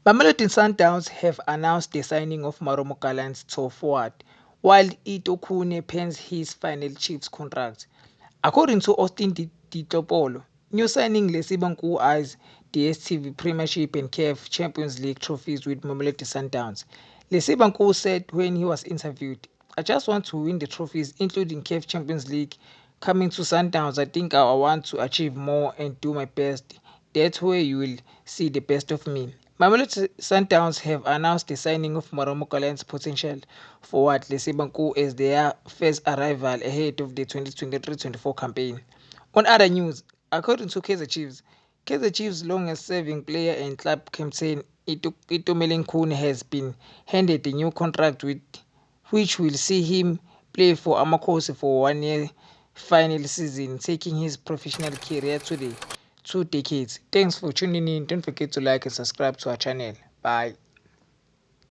Mamelodi Sundowns have announced the signing of Maromo Gallants top forward, while Ito Kune pens his final Chiefs contract. According to Austin Ditopolo, new signing Lesibanku eyes DStv Premiership and CAF Champions League trophies with Mamelodi Sundowns. Lesibanku said when he was interviewed, "I just want to win the trophies, including CAF Champions League. Coming to Sundowns, I think I want to achieve more and do my best. That's where you will see the best of me." Mamelodi Sundowns have announced the signing of Maromo Gallants' potential forward Lesibanku as their first arrival ahead of the 2023-24 campaign. On other news, according to Kaizer Chiefs' longest-serving player and club captain Itumeleng Khune has been handed a new contract which will see him play for Amakhosi for 1 year final season, taking his professional career to the 2 decades. Thanks for tuning in. Don't forget to like and subscribe to our channel. Bye.